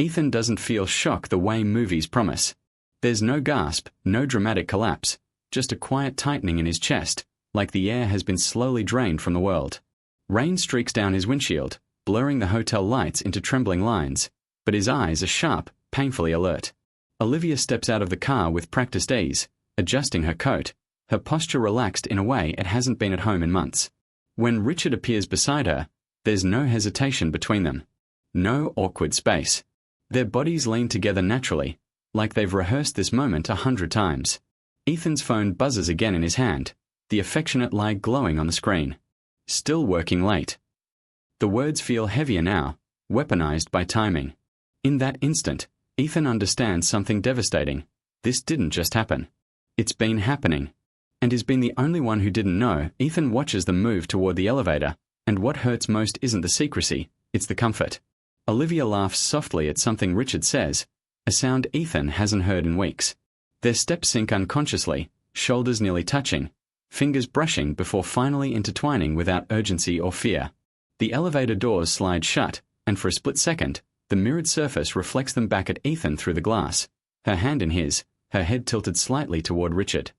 Ethan doesn't feel shock the way movies promise. There's no gasp, no dramatic collapse, just a quiet tightening in his chest, like the air has been slowly drained from the world. Rain streaks down his windshield, blurring the hotel lights into trembling lines, but his eyes are sharp, painfully alert. Olivia steps out of the car with practiced ease, adjusting her coat, her posture relaxed in a way it hasn't been at home in months. When Richard appears beside her, there's no hesitation between them. No awkward space. Their bodies lean together naturally, like they've rehearsed this moment 100 times. Ethan's phone buzzes again in his hand, the affectionate light glowing on the screen. Still working late. The words feel heavier now, weaponized by timing. In that instant, Ethan understands something devastating. This didn't just happen. It's been happening. And he's been the only one who didn't know. Ethan watches them move toward the elevator, and what hurts most isn't the secrecy, it's the comfort. Olivia laughs softly at something Richard says, a sound Ethan hasn't heard in weeks. Their steps sync unconsciously, shoulders nearly touching, fingers brushing before finally intertwining without urgency or fear. The elevator doors slide shut, and for a split second, the mirrored surface reflects them back at Ethan through the glass, her hand in his, her head tilted slightly toward Richard.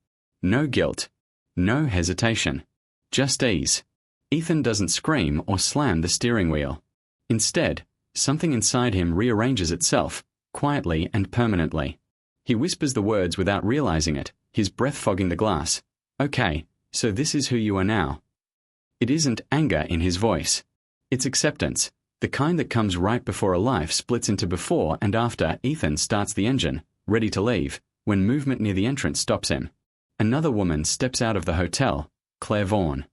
No guilt. No hesitation. Just ease. Ethan doesn't scream or slam the steering wheel. Instead, something inside him rearranges itself, quietly and permanently. He whispers the words without realizing it, his breath fogging the glass. Okay, so this is who you are now. It isn't anger in his voice. It's acceptance, the kind that comes right before a life splits into before and after. Ethan starts the engine, ready to leave, when movement near the entrance stops him. Another woman steps out of the hotel, Claire Vaughn.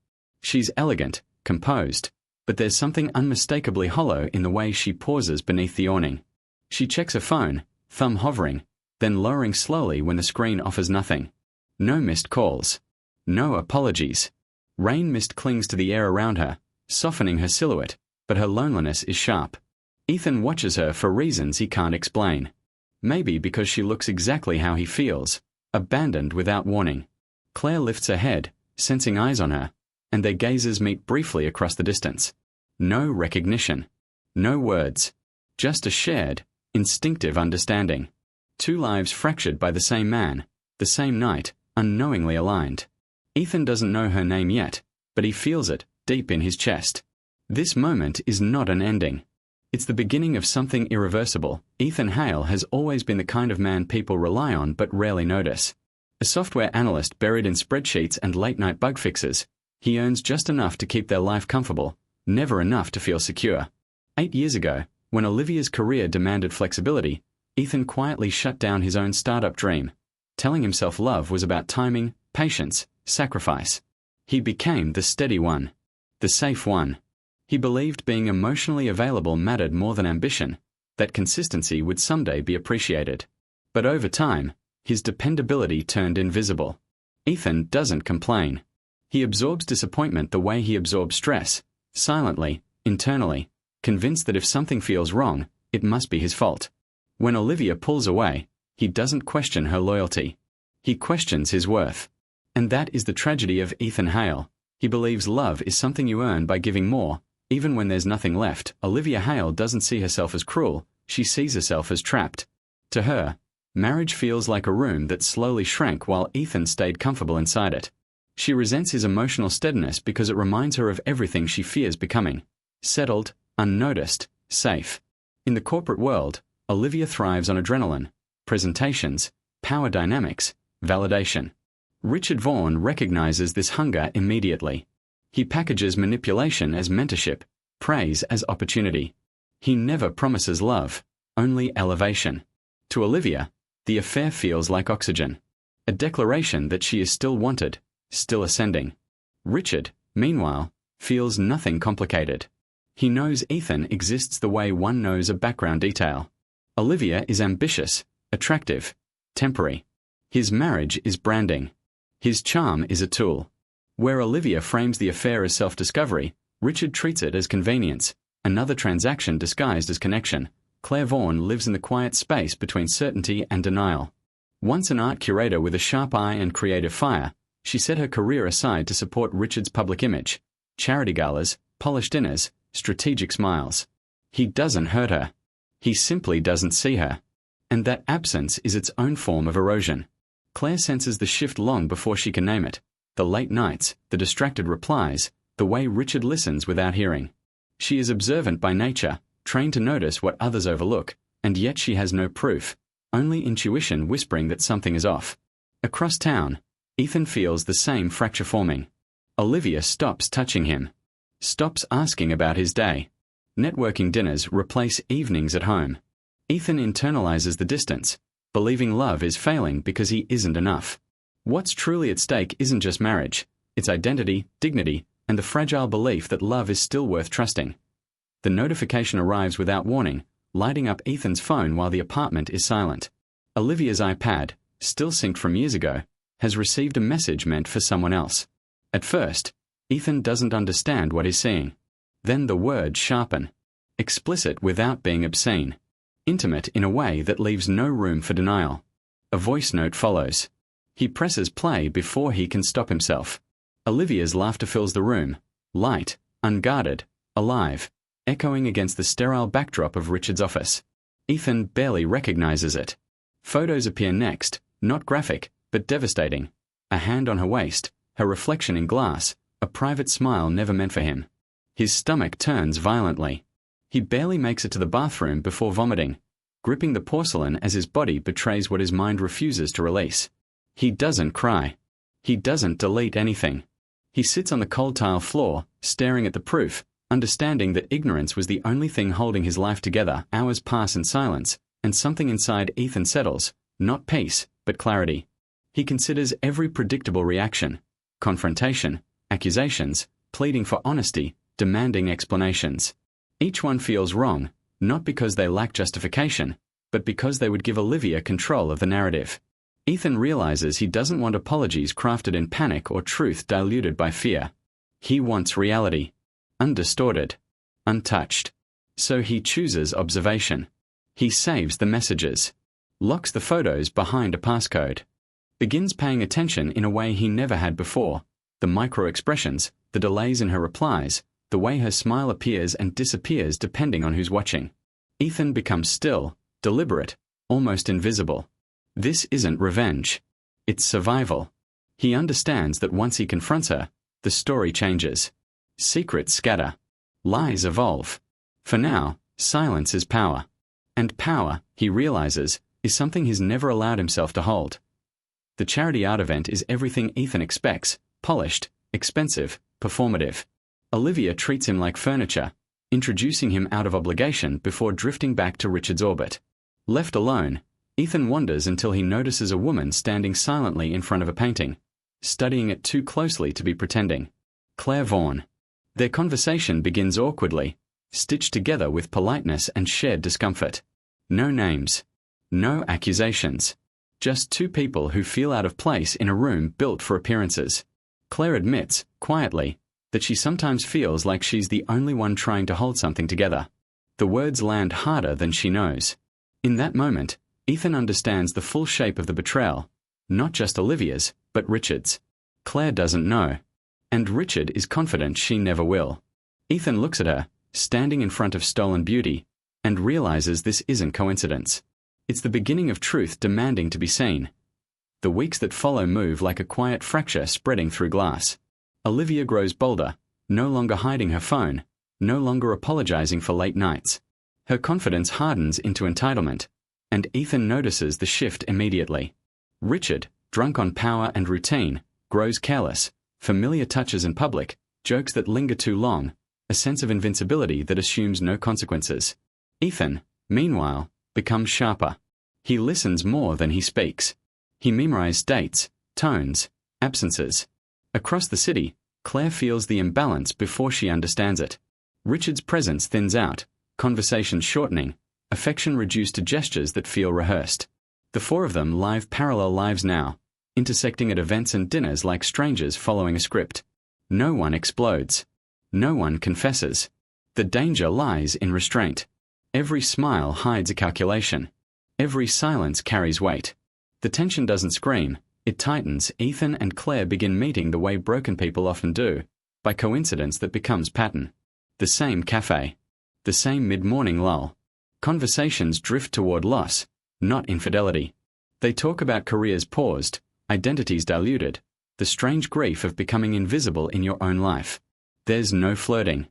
She's elegant, composed, but there's something unmistakably hollow in the way she pauses beneath the awning. She checks her phone, thumb hovering, then lowering slowly when the screen offers nothing. No missed calls. No apologies. Rain mist clings to the air around her, softening her silhouette, but her loneliness is sharp. Ethan watches her for reasons he can't explain. Maybe because she looks exactly how he feels, abandoned without warning. Claire lifts her head, sensing eyes on her, and their gazes meet briefly across the distance. No recognition. No words. Just a shared, instinctive understanding. Two lives fractured by the same man, the same night, unknowingly aligned. Ethan doesn't know her name yet, but he feels it, deep in his chest. This moment is not an ending. It's the beginning of something irreversible. Ethan Hale has always been the kind of man people rely on but rarely notice. A software analyst buried in spreadsheets and late-night bug fixes, he earns just enough to keep their life comfortable, never enough to feel secure. 8 years ago, when Olivia's career demanded flexibility, Ethan quietly shut down his own startup dream, telling himself love was about timing, patience, sacrifice. He became the steady one, the safe one. He believed being emotionally available mattered more than ambition, that consistency would someday be appreciated. But over time, his dependability turned invisible. Ethan doesn't complain. He absorbs disappointment the way he absorbs stress, silently, internally, convinced that if something feels wrong, it must be his fault. When Olivia pulls away, he doesn't question her loyalty. He questions his worth. And that is the tragedy of Ethan Hale. He believes love is something you earn by giving more, even when there's nothing left. Olivia Hale doesn't see herself as cruel, she sees herself as trapped. To her, marriage feels like a room that slowly shrank while Ethan stayed comfortable inside it. She resents his emotional steadiness because it reminds her of everything she fears becoming. Settled, unnoticed, safe. In the corporate world, Olivia thrives on adrenaline, presentations, power dynamics, validation. Richard Vaughn recognizes this hunger immediately. He packages manipulation as mentorship, praise as opportunity. He never promises love, only elevation. To Olivia, the affair feels like oxygen, a declaration that she is still wanted, still ascending. Richard, meanwhile, feels nothing complicated. He knows Ethan exists the way one knows a background detail. Olivia is ambitious, attractive, temporary. His marriage is branding. His charm is a tool. Where Olivia frames the affair as self-discovery, Richard treats it as convenience, another transaction disguised as connection. Claire Vaughn lives in the quiet space between certainty and denial. Once an art curator with a sharp eye and creative fire, she set her career aside to support Richard's public image. Charity galas, polished dinners, strategic smiles. He doesn't hurt her. He simply doesn't see her. And that absence is its own form of erosion. Claire senses the shift long before she can name it. The late nights, the distracted replies, the way Richard listens without hearing. She is observant by nature, trained to notice what others overlook, and yet she has no proof, only intuition whispering that something is off. Across town, Ethan feels the same fracture forming. Olivia stops touching him, stops asking about his day. Networking dinners replace evenings at home. Ethan internalizes the distance, believing love is failing because he isn't enough. What's truly at stake isn't just marriage, it's identity, dignity, and the fragile belief that love is still worth trusting. The notification arrives without warning, lighting up Ethan's phone while the apartment is silent. Olivia's iPad, still synced from years ago, has received a message meant for someone else. At first, Ethan doesn't understand what he's seeing. Then the words sharpen. Explicit without being obscene. Intimate in a way that leaves no room for denial. A voice note follows. He presses play before he can stop himself. Olivia's laughter fills the room, light, unguarded, alive, echoing against the sterile backdrop of Richard's office. Ethan barely recognizes it. Photos appear next, not graphic, but devastating. A hand on her waist, her reflection in glass, a private smile never meant for him. His stomach turns violently. He barely makes it to the bathroom before vomiting, gripping the porcelain as his body betrays what his mind refuses to release. He doesn't cry. He doesn't delete anything. He sits on the cold tile floor, staring at the proof, understanding that ignorance was the only thing holding his life together. Hours pass in silence, and something inside Ethan settles, not peace, but clarity. He considers every predictable reaction: confrontation, accusations, pleading for honesty, demanding explanations. Each one feels wrong, not because they lack justification, but because they would give Olivia control of the narrative. Ethan realizes he doesn't want apologies crafted in panic or truth diluted by fear. He wants reality. Undistorted. Untouched. So he chooses observation. He saves the messages. Locks the photos behind a passcode. Begins paying attention in a way he never had before. The micro-expressions, the delays in her replies, the way her smile appears and disappears depending on who's watching. Ethan becomes still, deliberate, almost invisible. This isn't revenge. It's survival. He understands that once he confronts her, the story changes. Secrets scatter. Lies evolve. For now, silence is power. And power, he realizes, is something he's never allowed himself to hold. The charity art event is everything Ethan expects: polished, expensive, performative. Olivia treats him like furniture, introducing him out of obligation before drifting back to Richard's orbit. Left alone, Ethan wanders until he notices a woman standing silently in front of a painting, studying it too closely to be pretending. Claire Vaughan. Their conversation begins awkwardly, stitched together with politeness and shared discomfort. No names. No accusations. Just two people who feel out of place in a room built for appearances. Claire admits, quietly, that she sometimes feels like she's the only one trying to hold something together. The words land harder than she knows. In that moment, Ethan understands the full shape of the betrayal, not just Olivia's, but Richard's. Claire doesn't know. And Richard is confident she never will. Ethan looks at her, standing in front of stolen beauty, and realizes this isn't coincidence. It's the beginning of truth demanding to be seen. The weeks that follow move like a quiet fracture spreading through glass. Olivia grows bolder, no longer hiding her phone, no longer apologizing for late nights. Her confidence hardens into entitlement, and Ethan notices the shift immediately. Richard, drunk on power and routine, grows careless, familiar touches in public, jokes that linger too long, a sense of invincibility that assumes no consequences. Ethan, meanwhile, becomes sharper. He listens more than he speaks. He memorizes dates, tones, absences. Across the city, Claire feels the imbalance before she understands it. Richard's presence thins out, conversations shortening, affection reduced to gestures that feel rehearsed. The four of them live parallel lives now, intersecting at events and dinners like strangers following a script. No one explodes. No one confesses. The danger lies in restraint. Every smile hides a calculation. Every silence carries weight. The tension doesn't scream, it tightens. Ethan and Claire begin meeting the way broken people often do, by coincidence that becomes pattern. The same cafe. The same mid-morning lull. Conversations drift toward loss, not infidelity. They talk about careers paused, identities diluted, the strange grief of becoming invisible in your own life. There's no flirting.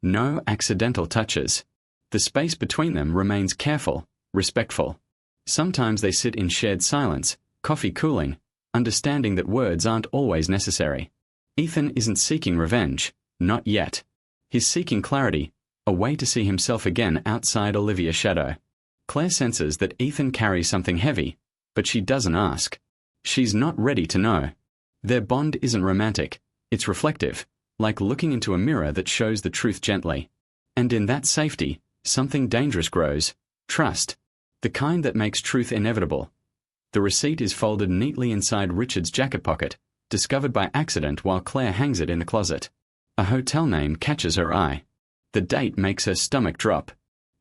No accidental touches. The space between them remains careful, respectful. Sometimes they sit in shared silence, coffee cooling, understanding that words aren't always necessary. Ethan isn't seeking revenge, not yet. He's seeking clarity, a way to see himself again outside Olivia's shadow. Claire senses that Ethan carries something heavy, but she doesn't ask. She's not ready to know. Their bond isn't romantic, it's reflective, like looking into a mirror that shows the truth gently. And in that safety, something dangerous grows: trust. The kind that makes truth inevitable. The receipt is folded neatly inside Richard's jacket pocket, discovered by accident while Claire hangs it in the closet. A hotel name catches her eye. The date makes her stomach drop.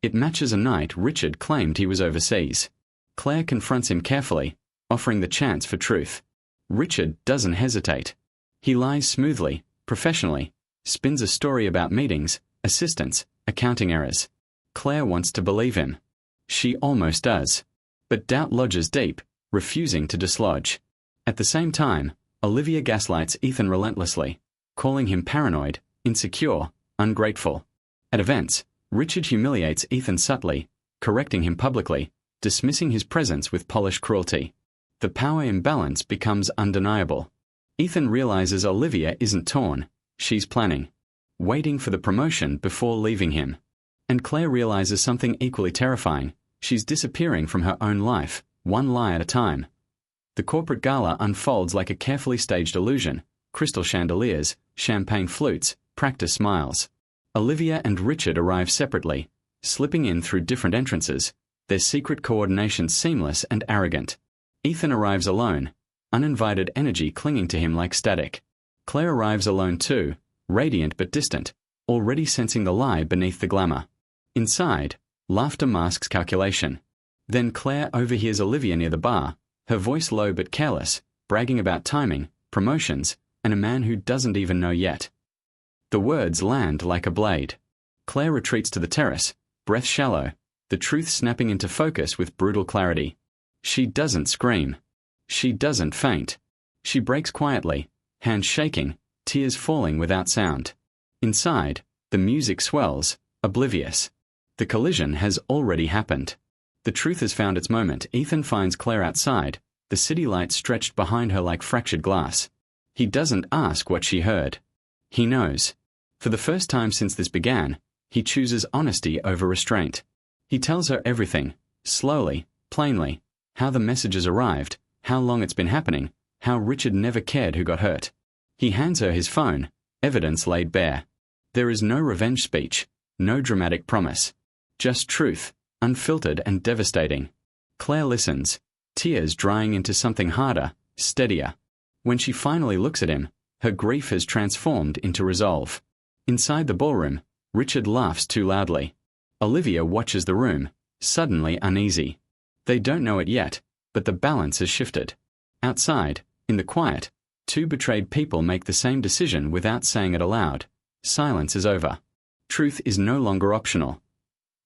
It matches a night Richard claimed he was overseas. Claire confronts him carefully, offering the chance for truth. Richard doesn't hesitate. He lies smoothly, professionally, spins a story about meetings, assistants, accounting errors. Claire wants to believe him. She almost does. But doubt lodges deep, refusing to dislodge. At the same time, Olivia gaslights Ethan relentlessly, calling him paranoid, insecure, ungrateful. At events, Richard humiliates Ethan subtly, correcting him publicly, dismissing his presence with polished cruelty. The power imbalance becomes undeniable. Ethan realizes Olivia isn't torn, she's planning, waiting for the promotion before leaving him. And Claire realizes something equally terrifying: she's disappearing from her own life, one lie at a time. The corporate gala unfolds like a carefully staged illusion: crystal chandeliers, champagne flutes, practiced smiles. Olivia and Richard arrive separately, slipping in through different entrances, their secret coordination seamless and arrogant. Ethan arrives alone, uninvited energy clinging to him like static. Claire arrives alone too, radiant but distant, already sensing the lie beneath the glamour. Inside, laughter masks calculation. Then Claire overhears Olivia near the bar, her voice low but careless, bragging about timing, promotions, and a man who doesn't even know yet. The words land like a blade. Claire retreats to the terrace, breath shallow, the truth snapping into focus with brutal clarity. She doesn't scream. She doesn't faint. She breaks quietly, hands shaking, tears falling without sound. Inside, the music swells, oblivious. The collision has already happened. The truth has found its moment. Ethan finds Claire outside, the city lights stretched behind her like fractured glass. He doesn't ask what she heard. He knows. For the first time since this began, he chooses honesty over restraint. He tells her everything, slowly, plainly, how the messages arrived, how long it's been happening, how Richard never cared who got hurt. He hands her his phone, evidence laid bare. There is no revenge speech, no dramatic promise. Just truth, unfiltered and devastating. Claire listens, tears drying into something harder, steadier. When she finally looks at him, her grief has transformed into resolve. Inside the ballroom, Richard laughs too loudly. Olivia watches the room, suddenly uneasy. They don't know it yet, but the balance has shifted. Outside, in the quiet, two betrayed people make the same decision without saying it aloud. Silence is over. Truth is no longer optional.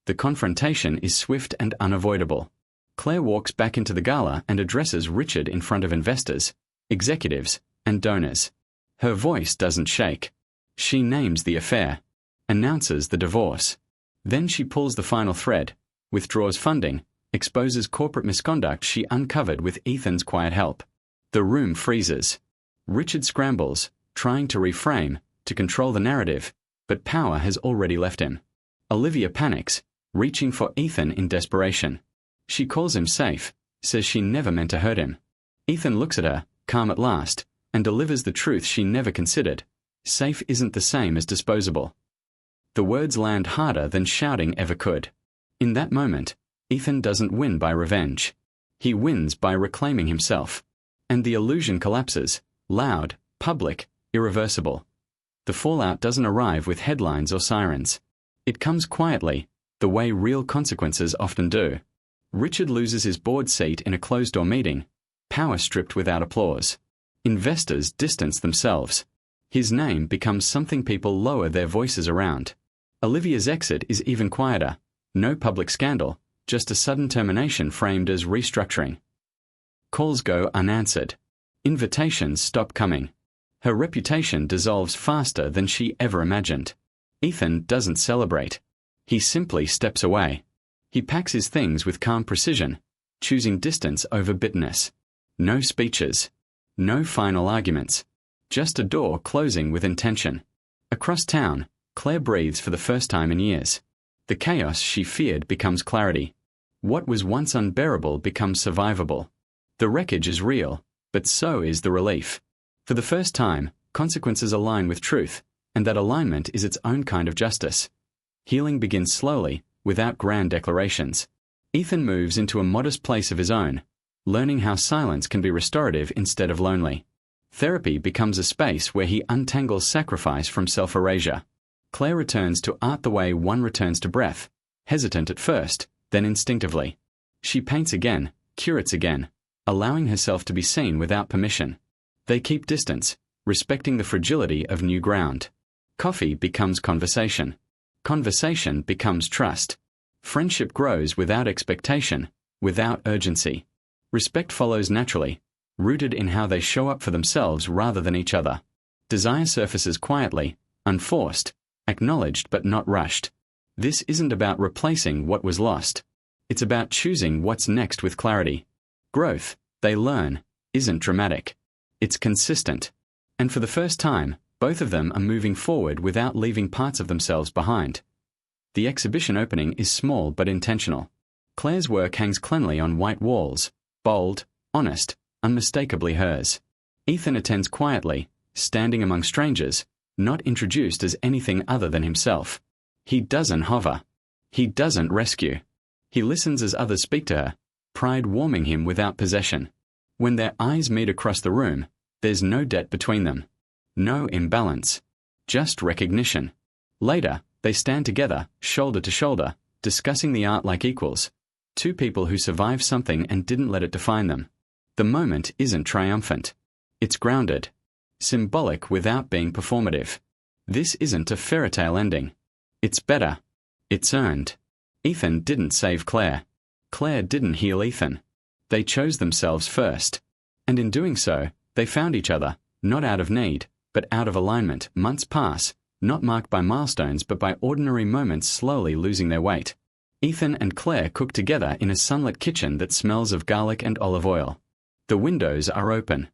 The confrontation is swift and unavoidable. Claire walks back into the gala and addresses Richard in front of investors, executives, and donors. Her voice doesn't shake. She names the affair, announces the divorce. Then she pulls the final thread, withdraws funding, exposes corporate misconduct she uncovered with Ethan's quiet help. The room freezes. Richard scrambles, trying to reframe, to control the narrative, but power has already left him. Olivia panics, reaching for Ethan in desperation. She calls him safe, says she never meant to hurt him. Ethan looks at her, calm at last, and delivers the truth she never considered. Safe isn't the same as disposable. The words land harder than shouting ever could. In that moment, Ethan doesn't win by revenge. He wins by reclaiming himself. And the illusion collapses, loud, public, irreversible. The fallout doesn't arrive with headlines or sirens. It comes quietly, the way real consequences often do. Richard loses his board seat in a closed-door meeting, power stripped without applause. Investors distance themselves. His name becomes something people lower their voices around. Olivia's exit is even quieter, No public scandal, just a sudden termination framed as restructuring. Calls go unanswered. Invitations stop coming. Her reputation dissolves faster than she ever imagined. Ethan doesn't celebrate. He simply steps away. He packs his things with calm precision, choosing distance over bitterness. No speeches. No final arguments. Just a door closing with intention. Across town, Claire breathes for the first time in years. The chaos she feared becomes clarity. What was once unbearable becomes survivable. The wreckage is real, but so is the relief. For the first time, consequences align with truth, and that alignment is its own kind of justice. Healing begins slowly, without grand declarations. Ethan moves into a modest place of his own, learning how silence can be restorative instead of lonely. Therapy becomes a space where he untangles sacrifice from self-erasure. Claire returns to art the way one returns to breath, hesitant at first, then instinctively. She paints again, curates again, allowing herself to be seen without permission. They keep distance, respecting the fragility of new ground. Coffee becomes conversation. Conversation becomes trust. Friendship grows without expectation, without urgency. Respect follows naturally, rooted in how they show up for themselves rather than each other. Desire surfaces quietly, unforced, acknowledged but not rushed. This isn't about replacing what was lost. It's about choosing what's next with clarity. Growth, they learn, isn't dramatic. It's consistent. And for the first time, both of them are moving forward without leaving parts of themselves behind. The exhibition opening is small but intentional. Claire's work hangs cleanly on white walls, bold, honest, unmistakably hers. Ethan attends quietly, standing among strangers, not introduced as anything other than himself. He doesn't hover. He doesn't rescue. He listens as others speak to her, pride warming him without possession. When their eyes meet across the room, there's no debt between them. No imbalance. Just recognition. Later, they stand together, shoulder to shoulder, discussing the art like equals. Two people who survived something and didn't let it define them. The moment isn't triumphant. It's grounded. Symbolic without being performative. This isn't a fairy tale ending. It's better. It's earned. Ethan didn't save Claire. Claire didn't heal Ethan. They chose themselves first. And in doing so, they found each other, not out of need, but out of alignment. Months pass, not marked by milestones but by ordinary moments slowly losing their weight. Ethan and Claire cook together in a sunlit kitchen that smells of garlic and olive oil. The windows are open.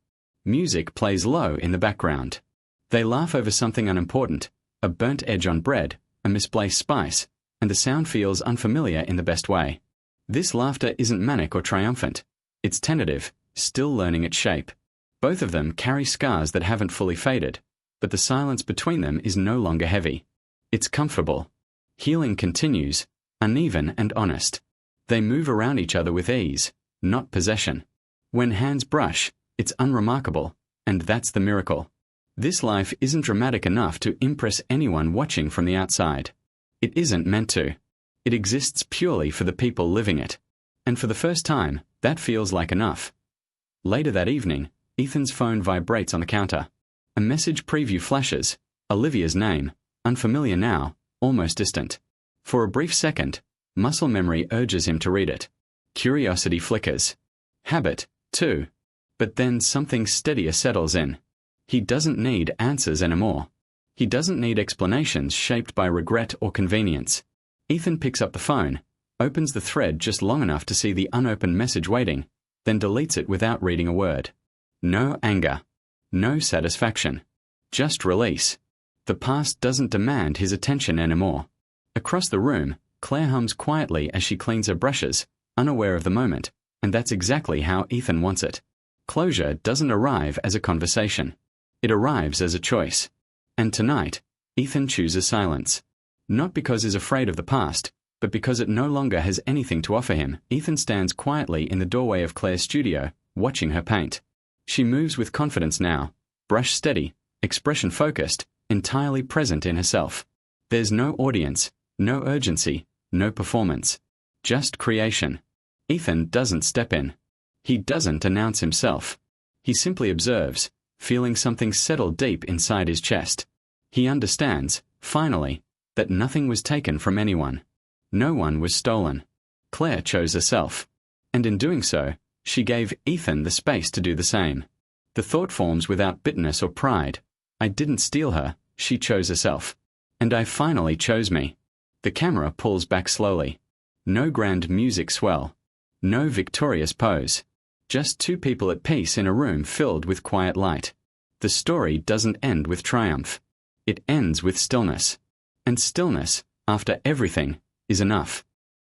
Music plays low in the background. They laugh over something unimportant, a burnt edge on bread, a misplaced spice, and the sound feels unfamiliar in the best way. This laughter isn't manic or triumphant. It's tentative, still learning its shape. Both of them carry scars that haven't fully faded, but the silence between them is no longer heavy. It's comfortable. Healing continues, uneven and honest. They move around each other with ease, not possession. When hands brush, it's unremarkable, and that's the miracle. This life isn't dramatic enough to impress anyone watching from the outside. It isn't meant to. It exists purely for the people living it. And for the first time, that feels like enough. Later that evening, Ethan's phone vibrates on the counter. A message preview flashes, Olivia's name, unfamiliar now, almost distant. For a brief second, muscle memory urges him to read it. Curiosity flickers. Habit, too. But then something steadier settles in. He doesn't need answers anymore. He doesn't need explanations shaped by regret or convenience. Ethan picks up the phone, opens the thread just long enough to see the unopened message waiting, then deletes it without reading a word. No anger. No satisfaction. Just release. The past doesn't demand his attention anymore. Across the room, Claire hums quietly as she cleans her brushes, unaware of the moment, and that's exactly how Ethan wants it. Closure doesn't arrive as a conversation. It arrives as a choice. And tonight, Ethan chooses silence. Not because he's afraid of the past, but because it no longer has anything to offer him. Ethan stands quietly in the doorway of Claire's studio, watching her paint. She moves with confidence now, brush steady, expression focused, entirely present in herself. There's no audience, no urgency, no performance. Just creation. Ethan doesn't step in. He doesn't announce himself. He simply observes, feeling something settle deep inside his chest. He understands, finally, that nothing was taken from anyone. No one was stolen. Claire chose herself. And in doing so, she gave Ethan the space to do the same. The thought forms without bitterness or pride. I didn't steal her, she chose herself. And I finally chose me. The camera pulls back slowly. No grand music swell. No victorious pose. Just two people at peace in a room filled with quiet light. The story doesn't end with triumph. It ends with stillness. And stillness, after everything, is enough.